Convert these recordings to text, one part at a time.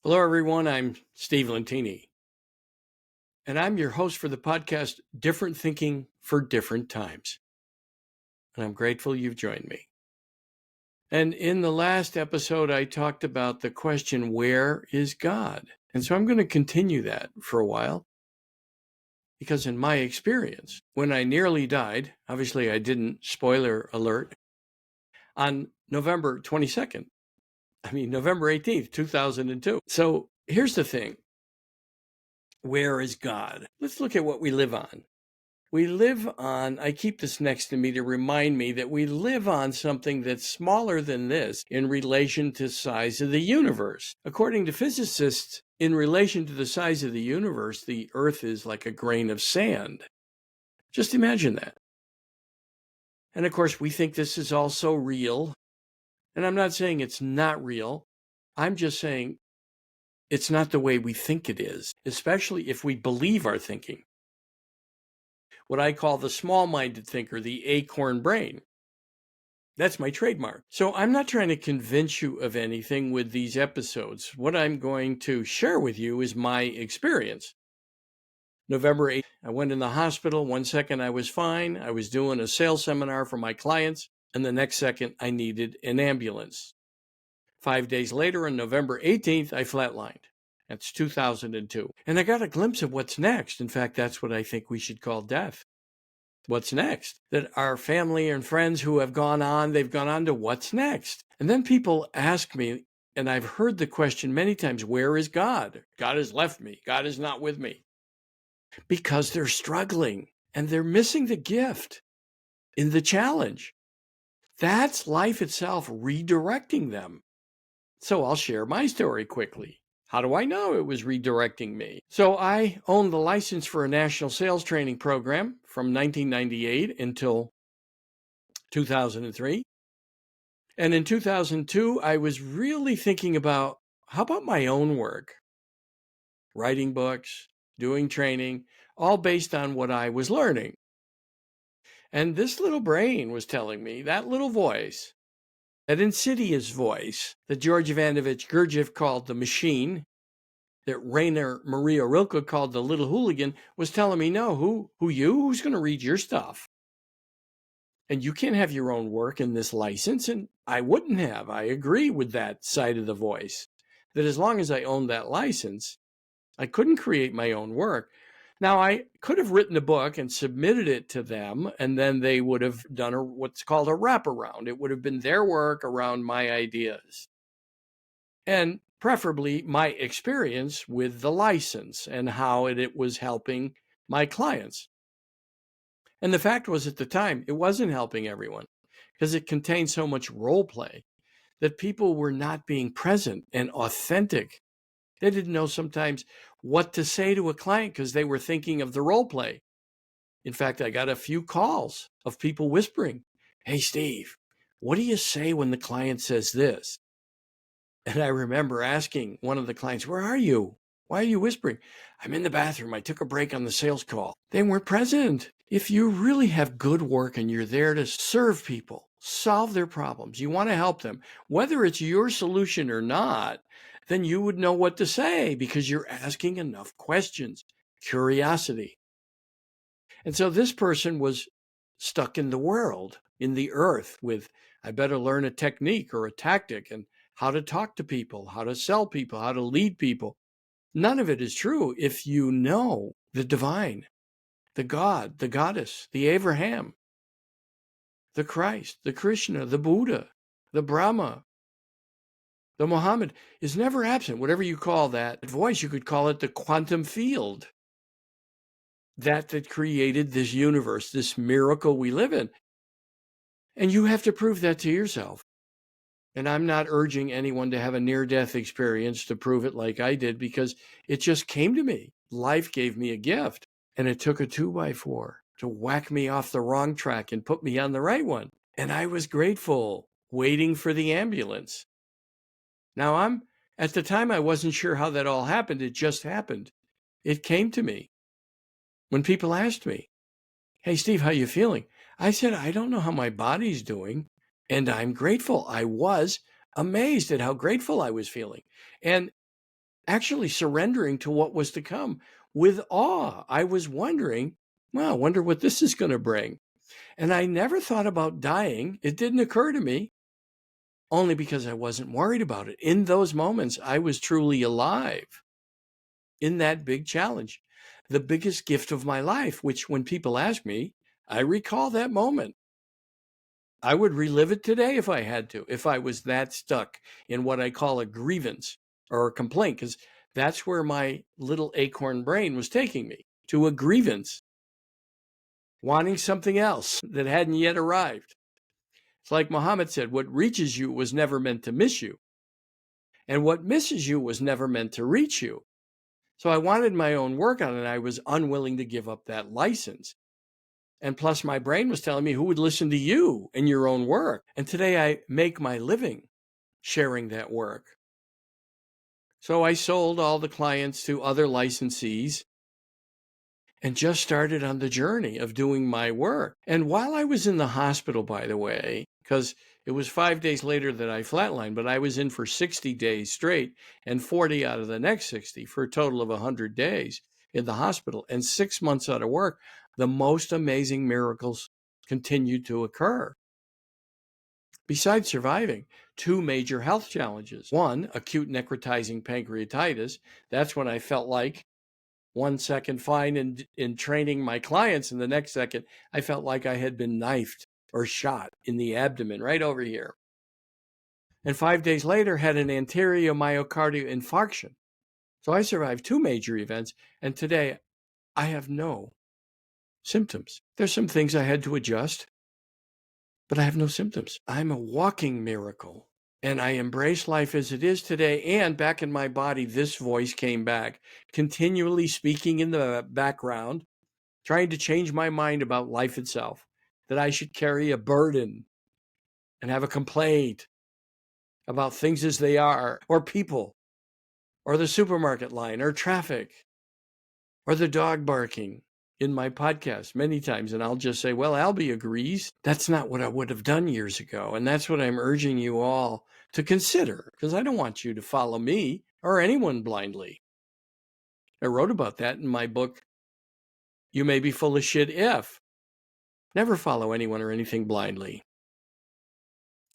Hello, everyone. I'm Steve Lentini, and I'm your host for the podcast Different Thinking for Different Times. And I'm grateful you've joined me. And in the last episode, I talked about the question, where is God? And so I'm going to continue that for a while, because in my experience, when I nearly died, obviously I didn't, spoiler alert, on November 18th, 2002. So here's the thing. Where is God? Let's look at what we live on. We live on, I keep this next to me to remind me that we live on something that's smaller than this in relation to the size of the universe. According to physicists, in relation to the size of the universe, the Earth is like a grain of sand. Just imagine that. And of course, we think this is also real. And I'm not saying it's not real. I'm just saying it's not the way we think it is, especially if we believe our thinking. What I call the small-minded thinker, the acorn brain. That's my trademark. So I'm not trying to convince you of anything with these episodes. What I'm going to share with you is my experience. November 8th, I went in the hospital. 1 second I was fine. I was doing a sales seminar for my clients, and the next second I needed an ambulance. 5 days later, on November 18th, I flatlined. That's 2002. And I got a glimpse of what's next. In fact, that's what I think we should call death. What's next? That our family and friends who have gone on, they've gone on to what's next. And then people ask me, and I've heard the question many times, where is God? God has left me. God is not with me. Because they're struggling and they're missing the gift in the challenge. That's life itself redirecting them. So I'll share my story quickly. How do I know it was redirecting me? So I owned the license for a national sales training program from 1998 until 2003. And in 2002, I was really thinking about, how about my own work? Writing books, doing training, all based on what I was learning. And this little brain was telling me, that little voice, that insidious voice that George Ivanovich Gurdjieff called the machine, that Rainer Maria Rilke called the little hooligan, was telling me, no, who you? Who's going to read your stuff? And you can't have your own work in this license. And I wouldn't have. I agree with that side of the voice, that as long as I owned that license, I couldn't create my own work. Now, I could have written a book and submitted it to them, and then they would have done what's called a wraparound. It would have been their work around my ideas. And preferably my experience with the license and how it was helping my clients. And the fact was, at the time, it wasn't helping everyone because it contained so much role play that people were not being present and authentic. They didn't know sometimes what to say to a client because they were thinking of the role play. In fact, I got a few calls of people whispering, "Hey, Steve, what do you say when the client says this?" And I remember asking one of the clients, "Where are you? Why are you whispering?" "I'm in the bathroom. I took a break on the sales call." They weren't present. If you really have good work and you're there to serve people, solve their problems, you want to help them, whether it's your solution or not, then you would know what to say because you're asking enough questions, curiosity. And so this person was stuck in the world, in the earth with, I better learn a technique or a tactic and how to talk to people, how to sell people, how to lead people. None of it is true if you know the divine, the God, the goddess, the Abraham, the Christ, the Krishna, the Buddha, the Brahma, the Muhammad is never absent. Whatever you call that voice, you could call it the quantum field. That created this universe, this miracle we live in. And you have to prove that to yourself. And I'm not urging anyone to have a near-death experience to prove it like I did, because it just came to me. Life gave me a gift, and it took a 2x4 to whack me off the wrong track and put me on the right one. And I was grateful, waiting for the ambulance. Now, at the time, I wasn't sure how that all happened. It just happened. It came to me. When people asked me, "Hey, Steve, how you feeling?" I said, "I don't know how my body's doing, and I'm grateful." I was amazed at how grateful I was feeling. And actually surrendering to what was to come with awe. I was wondering, well, I wonder what this is going to bring. And I never thought about dying. It didn't occur to me, only because I wasn't worried about it. In those moments, I was truly alive in that big challenge, the biggest gift of my life, which when people ask me, I recall that moment. I would relive it today if I had to, if I was that stuck in what I call a grievance or a complaint, because that's where my little acorn brain was taking me, to a grievance, wanting something else that hadn't yet arrived. It's like Muhammad said, what reaches you was never meant to miss you, and what misses you was never meant to reach you. So I wanted my own work on it. I was unwilling to give up that license. And plus, my brain was telling me, who would listen to you and your own work? And today I make my living sharing that work. So I sold all the clients to other licensees and just started on the journey of doing my work. And while I was in the hospital, by the way, because it was 5 days later that I flatlined, but I was in for 60 days straight and 40 out of the next 60 for a total of 100 days in the hospital and 6 months out of work, the most amazing miracles continued to occur. Besides surviving 2 major health challenges. 1, acute necrotizing pancreatitis. That's when I felt like 1 second fine in training my clients, and the next second I felt like I had been knifed or shot in the abdomen right over here. And 5 days later had an anterior myocardial infarction. So I survived 2 major events, and today I have no symptoms. There's some things I had to adjust, but I have no symptoms. I'm a walking miracle. And I embrace life as it is today. And back in my body, this voice came back, continually speaking in the background, trying to change my mind about life itself, that I should carry a burden and have a complaint about things as they are, or people, or the supermarket line, or traffic, or the dog barking in my podcast many times. And I'll just say, well, Albie agrees. That's not what I would have done years ago. And that's what I'm urging you all to consider, because I don't want you to follow me or anyone blindly. I wrote about that in my book, You May Be Full of Shit If. Never follow anyone or anything blindly.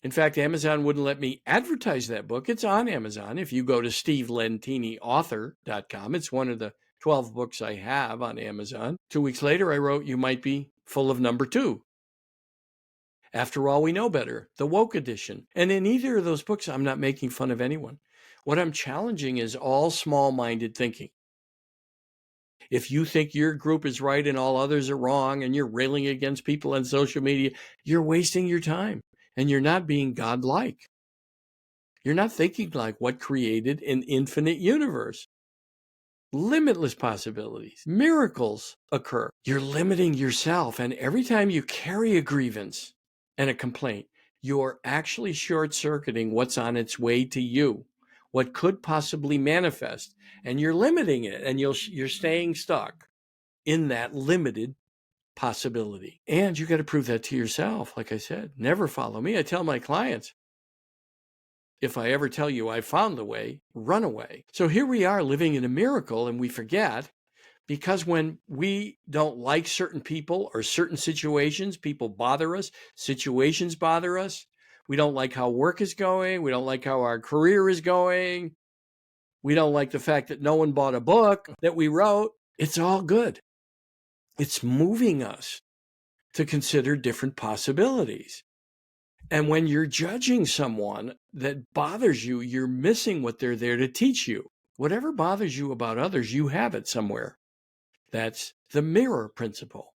In fact, Amazon wouldn't let me advertise that book. It's on Amazon. If you go to stevelentinauthor.com, it's one of the 12 books I have on Amazon. 2 weeks later, I wrote You Might Be Full of Number 2. After All We Know Better, the woke edition. And in either of those books, I'm not making fun of anyone. What I'm challenging is all small-minded thinking. If you think your group is right and all others are wrong, and you're railing against people on social media, you're wasting your time, and you're not being godlike. You're not thinking like what created an infinite universe. Limitless possibilities. Miracles occur. You're limiting yourself, and every time you carry a grievance and a complaint, you're actually short-circuiting what's on its way to you, what could possibly manifest, and you're limiting it, and you're staying stuck in that limited possibility. And you got to prove that to yourself. Like I said, never follow me. I tell my clients, if I ever tell you I found the way, run away. So here we are living in a miracle, and we forget, because when we don't like certain people or certain situations, people bother us, situations bother us. We don't like how work is going. We don't like how our career is going. We don't like the fact that no one bought a book that we wrote. It's all good. It's moving us to consider different possibilities. And when you're judging someone that bothers you, you're missing what they're there to teach you. Whatever bothers you about others, you have it somewhere. That's the mirror principle.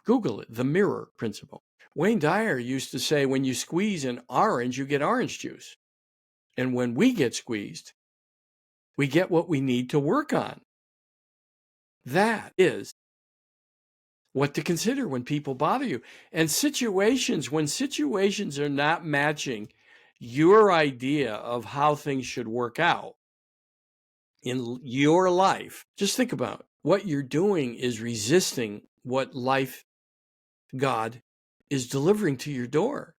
Google it, the mirror principle. Wayne Dyer used to say, when you squeeze an orange, you get orange juice. And when we get squeezed, we get what we need to work on. That is what to consider when people bother you. And when situations are not matching your idea of how things should work out in your life, just think about it. What you're doing is resisting what life, God, is delivering to your door.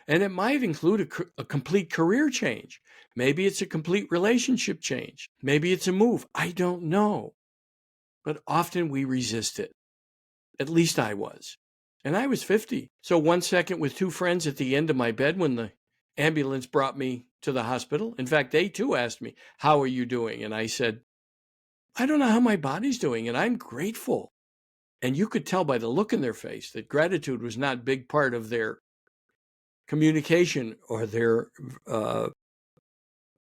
And it might include a complete career change. Maybe it's a complete relationship change. Maybe it's a move. I don't know. But often we resist it. At least I was. And I was 50. So 1 second with two friends at the end of my bed when the ambulance brought me to the hospital. In fact, they too asked me, "How are you doing?" And I said, "I don't know how my body's doing, and I'm grateful." And you could tell by the look in their face that gratitude was not a big part of their communication or their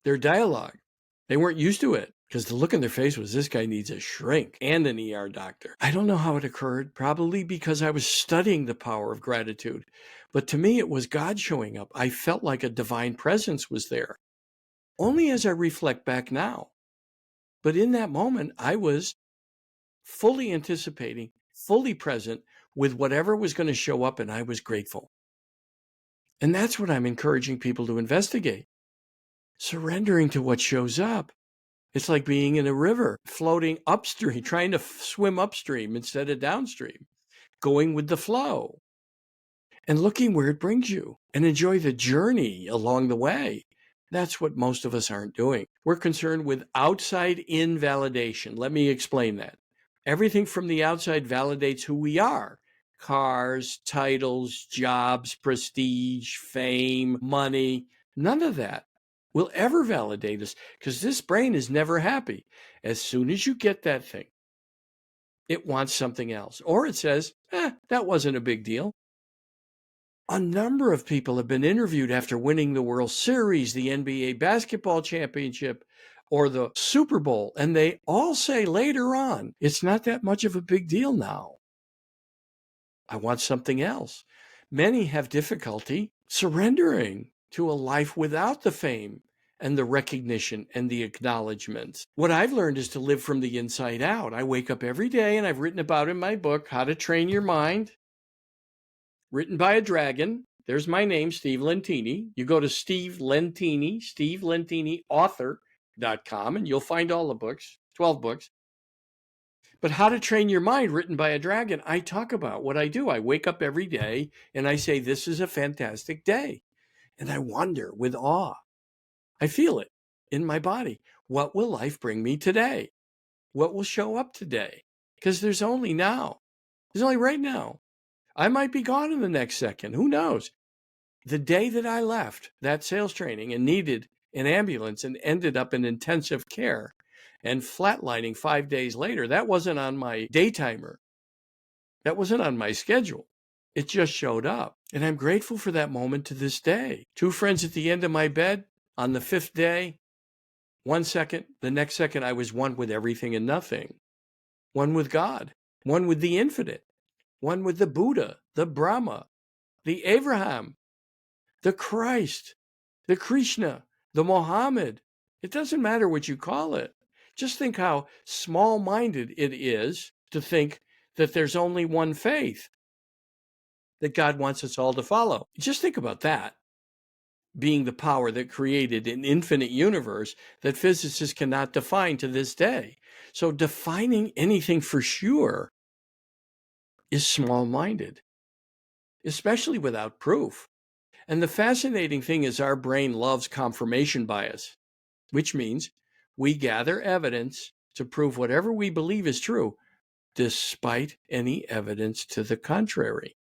dialogue. They weren't used to it because the look in their face was, this guy needs a shrink and an ER doctor. I don't know how it occurred, probably because I was studying the power of gratitude. But to me, it was God showing up. I felt like a divine presence was there. Only as I reflect back now. But in that moment, I was fully anticipating, fully present with whatever was going to show up, and I was grateful. And that's what I'm encouraging people to investigate. Surrendering to what shows up. It's like being in a river, floating upstream, trying to swim upstream instead of downstream, going with the flow and looking where it brings you and enjoy the journey along the way. That's what most of us aren't doing. We're concerned with outside-in validation. Let me explain that. Everything from the outside validates who we are. Cars, titles, jobs, prestige, fame, money, none of that will ever validate us because this brain is never happy. As soon as you get that thing, it wants something else. Or it says, that wasn't a big deal. A number of people have been interviewed after winning the World Series, the NBA basketball championship, or the Super Bowl, and they all say later on, it's not that much of a big deal now. I want something else. Many have difficulty surrendering to a life without the fame and the recognition and the acknowledgments. What I've learned is to live from the inside out. I wake up every day, and I've written about in my book, How to Train Your Mind, written by a dragon. There's my name, Steve Lentini. You go to Steve Lentini, author.com, and you'll find all the books, 12 books. But How to Train Your Mind, written by a dragon, I talk about what I do. I wake up every day and I say, this is a fantastic day. And I wonder with awe. I feel it in my body. What will life bring me today? What will show up today? Because there's only now. There's only right now. I might be gone in the next second. Who knows? The day that I left that sales training and needed an ambulance and ended up in intensive care and flatlining 5 days later, that wasn't on my day timer. That wasn't on my schedule. It just showed up. And I'm grateful for that moment to this day. Two friends at the end of my bed on the 5th day. 1 second, the next second, I was one with everything and nothing. One with God, one with the infinite, one with the Buddha, the Brahma, the Abraham, the Christ, the Krishna, the Mohammed. It doesn't matter what you call it. Just think how small-minded it is to think that there's only one faith that God wants us all to follow. Just think about that, being the power that created an infinite universe that physicists cannot define to this day. So defining anything for sure is small-minded, especially without proof. And the fascinating thing is our brain loves confirmation bias, which means we gather evidence to prove whatever we believe is true, despite any evidence to the contrary.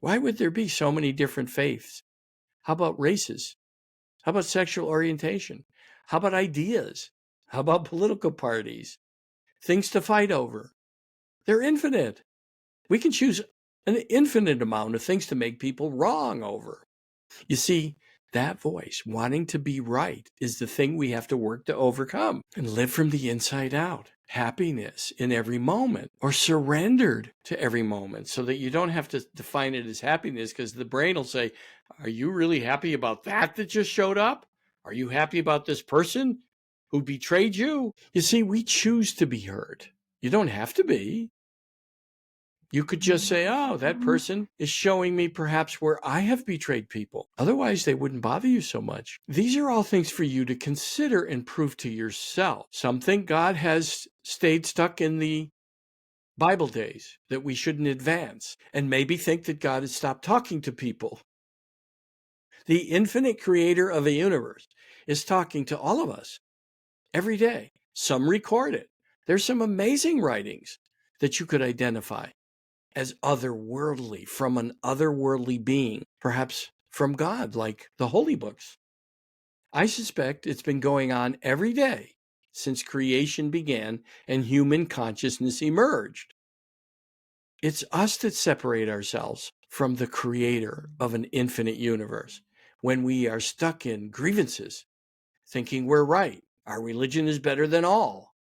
Why would there be so many different faiths? How about races? How about sexual orientation? How about ideas? How about political parties? Things to fight over. They're infinite. We can choose an infinite amount of things to make people wrong over. You see, that voice wanting to be right is the thing we have to work to overcome and live from the inside out. Happiness in every moment, or surrendered to every moment, so that you don't have to define it as happiness, because the brain will say, are you really happy about that just showed up? Are you happy about this person who betrayed you? You see, we choose to be hurt. You don't have to be. You could just say, oh, that person is showing me perhaps where I have betrayed people. Otherwise, they wouldn't bother you so much. These are all things for you to consider and prove to yourself. Some think God has stayed stuck in the Bible days, that we shouldn't advance, and maybe think that God has stopped talking to people. The infinite creator of a universe is talking to all of us every day. Some record it. There's some amazing writings that you could identify as otherworldly, from an otherworldly being, perhaps from God, like the holy books. I suspect it's been going on every day since creation began and human consciousness emerged. It's us that separate ourselves from the creator of an infinite universe when we are stuck in grievances, thinking we're right. Our religion is better than all.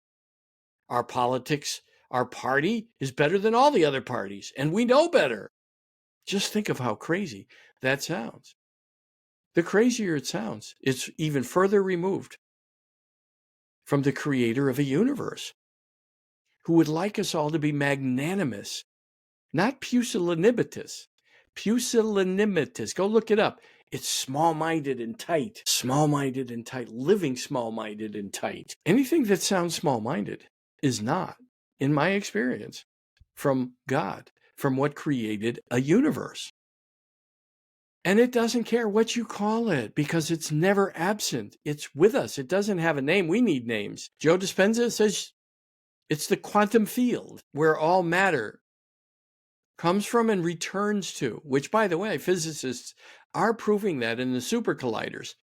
Our politics, our party is better than all the other parties, and we know better. Just think of how crazy that sounds. The crazier it sounds, it's even further removed from the creator of a universe who would like us all to be magnanimous, not pusillanimous. Pusillanimous, go look it up. It's small-minded and tight, living small-minded and tight. Anything that sounds small-minded is not, in my experience, from God, from what created a universe. And it doesn't care what you call it because it's never absent. It's with us. It doesn't have a name. We need names. Joe Dispenza says it's the quantum field where all matter comes from and returns to, which, by the way, physicists are proving that in the super colliders.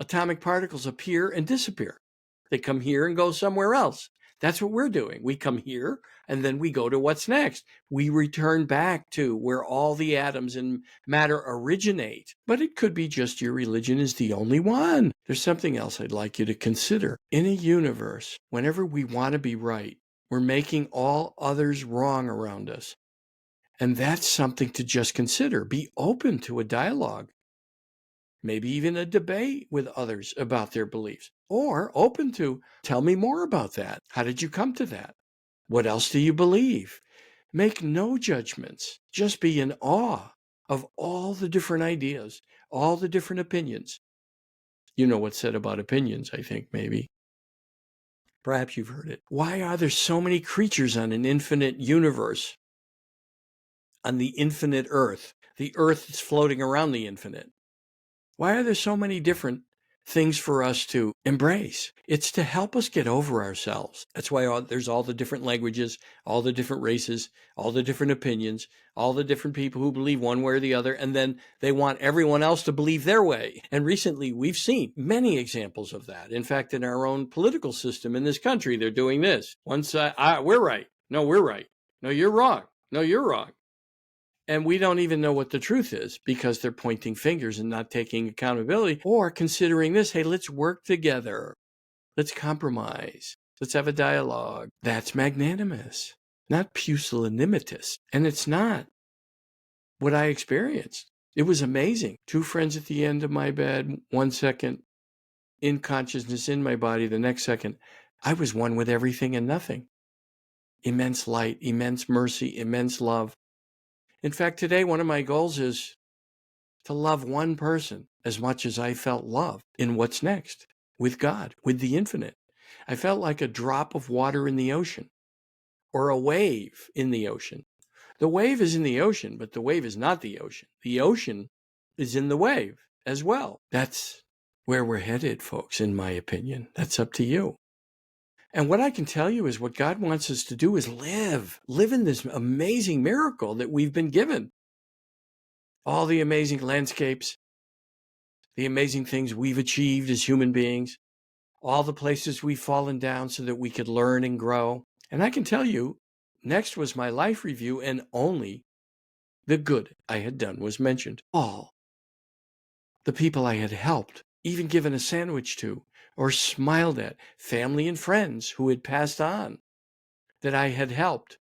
Atomic particles appear and disappear. They come here and go somewhere else. That's what we're doing. We come here and then we go to what's next. We return back to where all the atoms and matter originate. But it could be just your religion is the only one. There's something else I'd like you to consider. In a universe, whenever we want to be right, we're making all others wrong around us. And that's something to just consider. Be open to a dialogue. Maybe even a debate with others about their beliefs, or open to, tell me more about that. How did you come to that? What else do you believe? Make no judgments. Just be in awe of all the different ideas, all the different opinions. You know what's said about opinions, I think, maybe. Perhaps you've heard it. Why are there so many creatures on an infinite universe, on the infinite earth? The earth is floating around the infinite. Why are there so many different things for us to embrace? It's to help us get over ourselves. That's why there's all the different languages, all the different races, all the different opinions, all the different people who believe one way or the other, and then they want everyone else to believe their way. And recently, we've seen many examples of that. In fact, in our own political system in this country, they're doing this. One side, we're right. No, we're right. No, you're wrong. No, you're wrong. And we don't even know what the truth is because they're pointing fingers and not taking accountability or considering this. Hey, let's work together. Let's compromise. Let's have a dialogue. That's magnanimous, not pusillanimous. And it's not what I experienced. It was amazing. Two friends at the end of my bed, 1 second in consciousness in my body, the next second, I was one with everything and nothing. Immense light, immense mercy, immense love. In fact, today, one of my goals is to love one person as much as I felt love in what's next with God, with the infinite. I felt like a drop of water in the ocean or a wave in the ocean. The wave is in the ocean, but the wave is not the ocean. The ocean is in the wave as well. That's where we're headed, folks, in my opinion. That's up to you. And what I can tell you is what God wants us to do is live in this amazing miracle that we've been given. All the amazing landscapes, the amazing things we've achieved as human beings, all the places we've fallen down so that we could learn and grow. And I can tell you, next was my life review, and only the good I had done was mentioned. All the people I had helped, even given a sandwich to, or smiled at, family and friends who had passed on, that I had helped.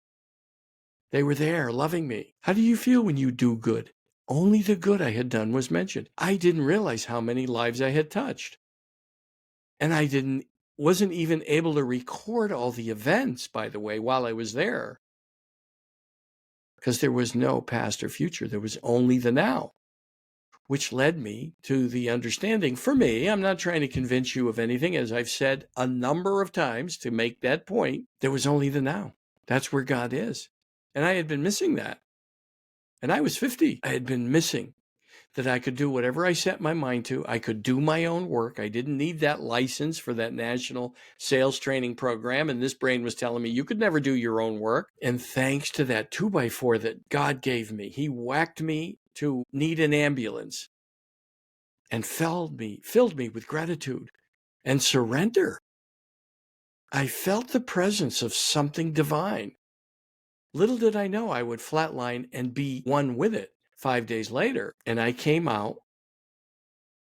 They were there loving me. How do you feel when you do good? Only the good I had done was mentioned. I didn't realize how many lives I had touched. And I wasn't even able to record all the events, by the way, while I was there. Because there was no past or future. There was only the now. Which led me to the understanding, for me, I'm not trying to convince you of anything, as I've said a number of times to make that point, there was only the now. That's where God is. And I had been missing that. And I was 50. I had been missing that I could do whatever I set my mind to. I could do my own work. I didn't need that license for that national sales training program. And this brain was telling me you could never do your own work. And thanks to that 2x4 that God gave me, he whacked me to need an ambulance and filled me with gratitude and surrender. I felt the presence of something divine. Little did I know I would flatline and be one with it 5 days later. And I came out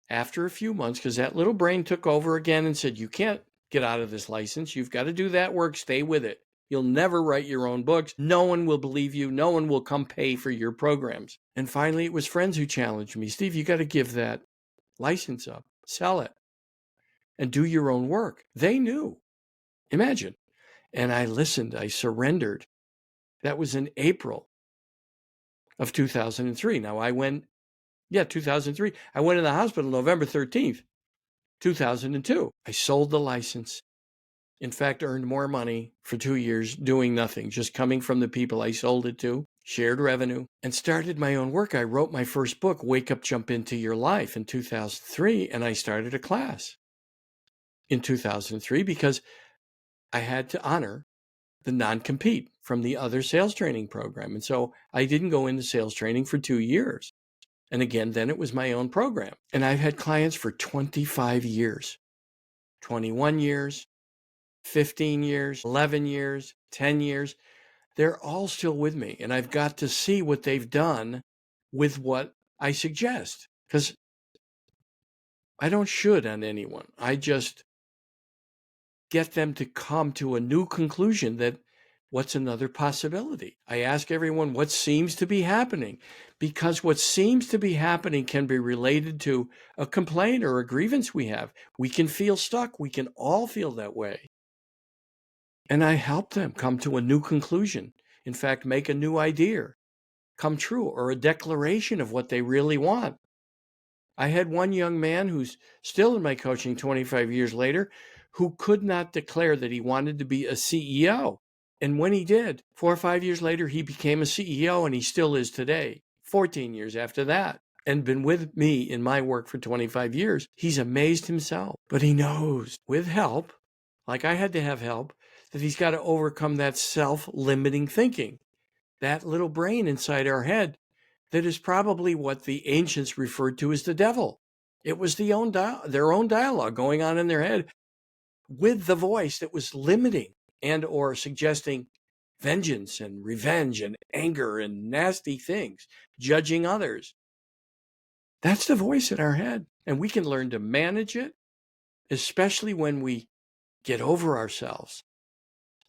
after a few months because that little brain took over again and said, you can't get out of this license. You've got to do that work. Stay with it. You'll never write your own books. No one will believe you. No one will come pay for your programs. And finally, it was friends who challenged me. Steve, you got to give that license up, sell it, and do your own work. They knew. Imagine. And I listened. I surrendered. That was in April of 2003. Now 2003. I went in the hospital November 13th, 2002. I sold the license. In fact, earned more money for 2 years doing nothing, just coming from the people I sold it to, shared revenue, and started my own work. I wrote my first book, Wake Up, Jump Into Your Life, in 2003, and I started a class in 2003 because I had to honor the non-compete from the other sales training program. And so I didn't go into sales training for 2 years. And again, then it was my own program. And I've had clients for 25 years, 21 years, 15 years, 11 years, 10 years. They're all still with me. And I've got to see what they've done with what I suggest. Because I don't should on anyone. I just get them to come to a new conclusion that what's another possibility? I ask everyone what seems to be happening, because what seems to be happening can be related to a complaint or a grievance we have. We can feel stuck. We can all feel that way. And I help them come to a new conclusion. In fact, make a new idea come true, or a declaration of what they really want. I had one young man who's still in my coaching 25 years later, who could not declare that he wanted to be a CEO. And when he did, 4 or 5 years later, he became a CEO, and he still is today, 14 years after that, and been with me in my work for 25 years. He's amazed himself, but he knows with help, like I had to have help, that he's got to overcome that self-limiting thinking, that little brain inside our head that is probably what the ancients referred to as the devil. It was their own dialogue going on in their head with the voice that was limiting and or suggesting vengeance and revenge and anger and nasty things, judging others. That's the voice in our head, and we can learn to manage it, especially when we get over ourselves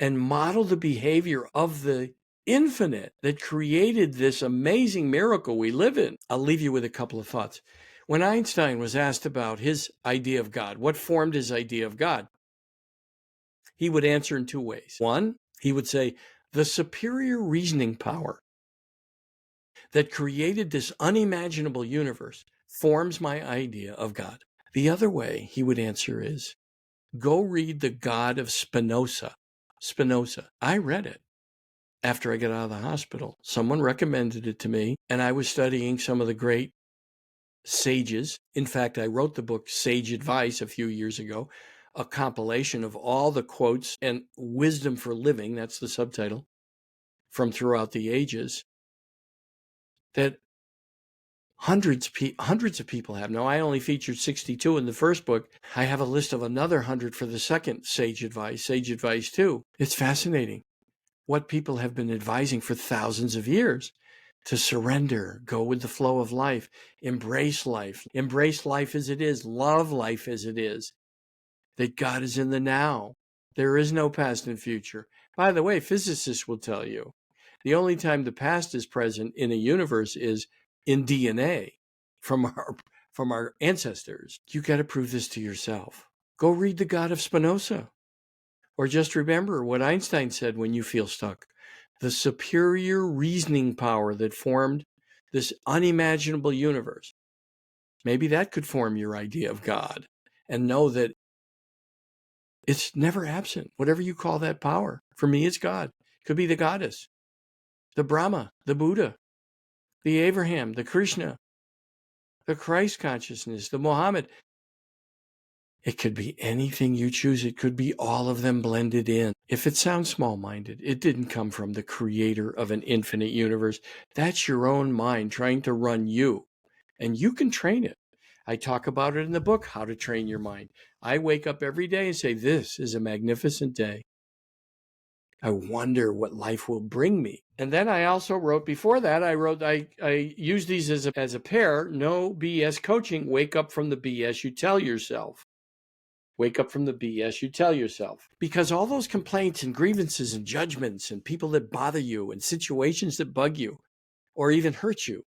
and model the behavior of the infinite that created this amazing miracle we live in. I'll leave you with a couple of thoughts. When Einstein was asked about his idea of God, what formed his idea of God, he would answer in two ways. One, he would say, the superior reasoning power that created this unimaginable universe forms my idea of God. The other way he would answer is, go read The God of Spinoza. I read it after I got out of the hospital. Someone recommended it to me, and I was studying some of the great sages. In fact, I wrote the book Sage Advice a few years ago, a compilation of all the quotes and wisdom for living, that's the subtitle, from throughout the ages that hundreds of people have. Now, I only featured 62 in the first book. I have a list of another 100 for the second Sage Advice 2. It's fascinating what people have been advising for thousands of years: to surrender, go with the flow of life, embrace life as it is, love life as it is, that God is in the now. There is no past and future. By the way, physicists will tell you the only time the past is present in a universe is in DNA from our ancestors. You got to prove this to yourself. Go read The God of Spinoza. Or just remember what Einstein said when you feel stuck: the superior reasoning power that formed this unimaginable universe. Maybe that could form your idea of God, and know that it's never absent. Whatever you call that power, for me, it's God. It could be the goddess, the Brahma, the Buddha, the Abraham, the Krishna, the Christ consciousness, the Muhammad. It could be anything you choose. It could be all of them blended in. If it sounds small-minded, it didn't come from the creator of an infinite universe. That's your own mind trying to run you, and you can train it. I talk about it in the book, How to Train Your Mind. I wake up every day and say, this is a magnificent day. I wonder what life will bring me. And then I also wrote, before that, I use these as a pair. No BS coaching. Wake up from the BS you tell yourself. Wake up from the BS you tell yourself. Because all those complaints and grievances and judgments and people that bother you and situations that bug you or even hurt you,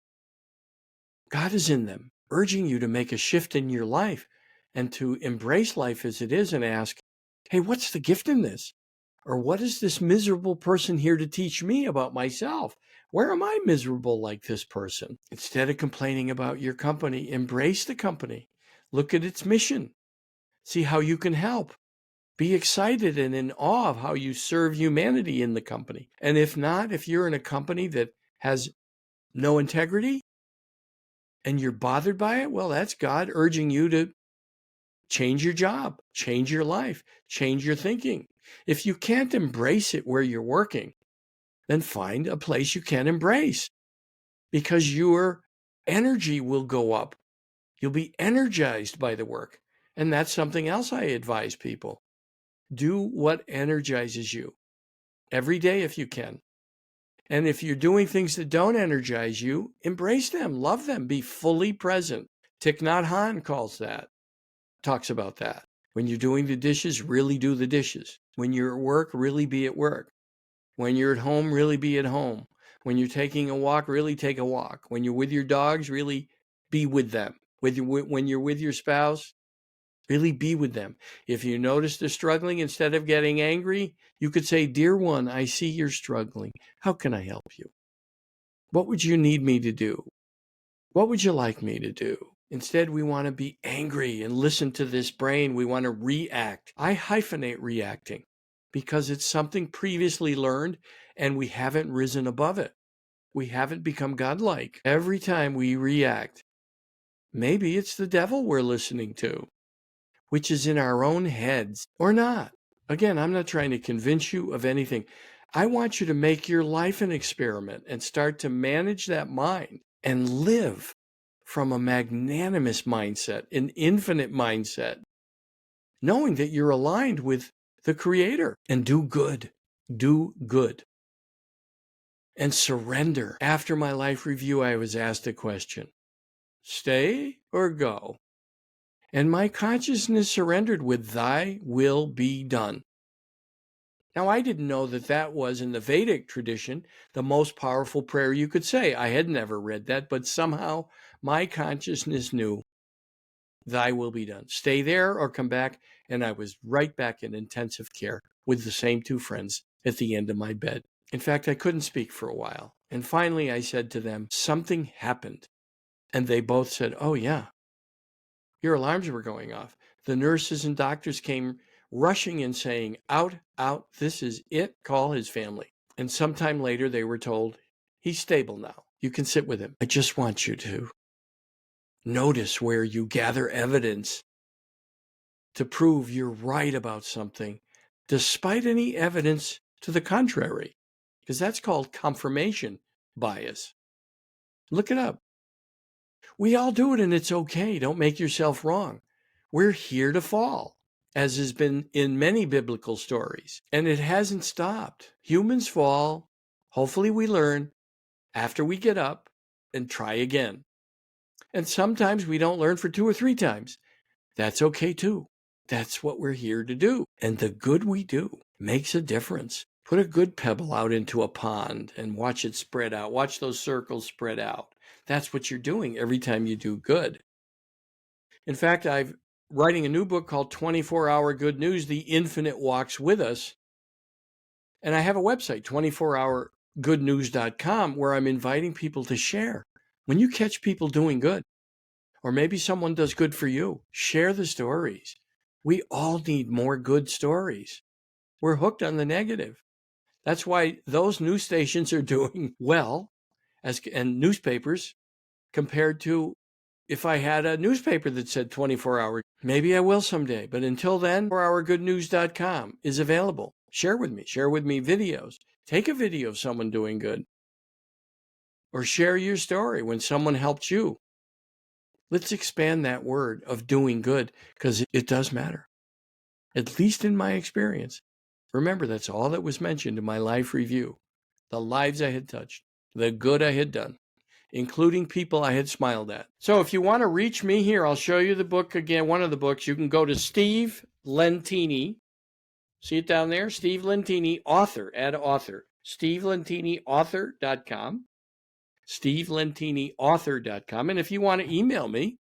God is in them, urging you to make a shift in your life and to embrace life as it is and ask, hey, what's the gift in this? Or what is this miserable person here to teach me about myself? Where am I miserable like this person? Instead of complaining about your company, embrace the company. Look at its mission. See how you can help. Be excited and in awe of how you serve humanity in the company. And if not, if you're in a company that has no integrity and you're bothered by it, well, that's God urging you to change your job, change your life, change your thinking. If you can't embrace it where you're working, then find a place you can embrace, because your energy will go up. You'll be energized by the work. And that's something else I advise people. Do what energizes you every day if you can. And if you're doing things that don't energize you, embrace them, love them, be fully present. Thich Nhat Hanh talks about that. When you're doing the dishes, really do the dishes. When you're at work, really be at work. When you're at home, really be at home. When you're taking a walk, really take a walk. When you're with your dogs, really be with them. When you're with your spouse, really be with them. If you notice they're struggling, instead of getting angry, you could say, dear one, I see you're struggling. How can I help you? What would you need me to do? What would you like me to do? Instead, we want to be angry and listen to this brain. We want to react. I hyphenate reacting because it's something previously learned and we haven't risen above it. We haven't become godlike. Every time we react, maybe it's the devil we're listening to, which is in our own heads or not. Again, I'm not trying to convince you of anything. I want you to make your life an experiment and start to manage that mind and live from a magnanimous mindset, an infinite mindset, knowing that you're aligned with the Creator, and do good. Do good. And surrender. After my life review, I was asked a question, stay or go? And my consciousness surrendered with thy will be done. Now, I didn't know that was, in the Vedic tradition, the most powerful prayer you could say. I had never read that, but somehow my consciousness knew, thy will be done. Stay there or come back. And I was right back in intensive care with the same two friends at the end of my bed. In fact, I couldn't speak for a while. And finally, I said to them, something happened. And they both said, oh, yeah, your alarms were going off. The nurses and doctors came rushing in saying, out, out, this is it, call his family. And sometime later they were told, he's stable now. You can sit with him. I just want you to notice where you gather evidence to prove you're right about something, despite any evidence to the contrary, because that's called confirmation bias. Look it up. We all do it, and it's okay. Don't make yourself wrong. We're here to fall, as has been in many biblical stories, and it hasn't stopped. Humans fall. Hopefully we learn after we get up and try again. And sometimes we don't learn for 2 or 3 times. That's okay too. That's what we're here to do. And the good we do makes a difference. Put a good pebble out into a pond and watch it spread out. Watch those circles spread out. That's what you're doing every time you do good. In fact, I'm writing a new book called 24-Hour Good News, The Infinite Walks With Us. And I have a website, 24hourgoodnews.com, where I'm inviting people to share. When you catch people doing good, or maybe someone does good for you, share the stories. We all need more good stories. We're hooked on the negative. That's why those news stations are doing well, and newspapers, compared to if I had a newspaper that said 24 hour. Maybe I will someday. But until then, 4hourgoodnews.com is available. Share with me. Share with me videos. Take a video of someone doing good. Or share your story when someone helped you. Let's expand that word of doing good, because it does matter, at least in my experience. Remember, that's all that was mentioned in my life review. The lives I had touched, the good I had done, including people I had smiled at. So if you want to reach me here, I'll show you the book again, one of the books. You can go to Steve Lentini. See it down there? Steve Lentini, author, add author. SteveLentiniAuthor.com. SteveLentiniAuthor.com. And if you want to email me,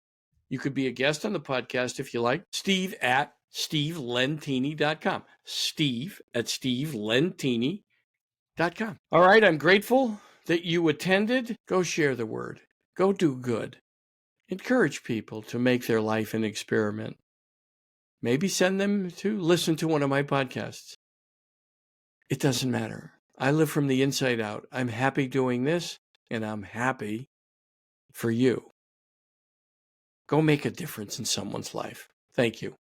you could be a guest on the podcast if you like. Steve@SteveLentini.com. Steve@SteveLentini.com. All right, I'm grateful that you attended. Go share the word. Go do good. Encourage people to make their life an experiment. Maybe send them to listen to one of my podcasts. It doesn't matter. I live from the inside out. I'm happy doing this, and I'm happy for you. Go make a difference in someone's life. Thank you.